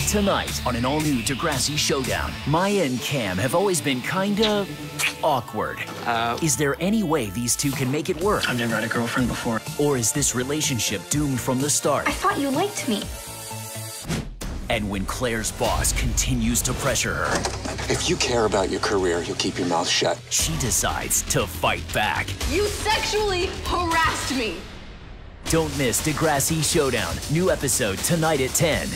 Tonight on an all-new Degrassi Showdown, Maya and Cam have always been kinda awkward. Is there any way these two can make it work? I've never had a girlfriend before. Or is this relationship doomed from the start? I thought you liked me. And when Claire's boss continues to pressure her, if you care about your career, you'll keep your mouth shut. she decides to fight back. You sexually harassed me! Don't miss Degrassi Showdown. New episode tonight at 10.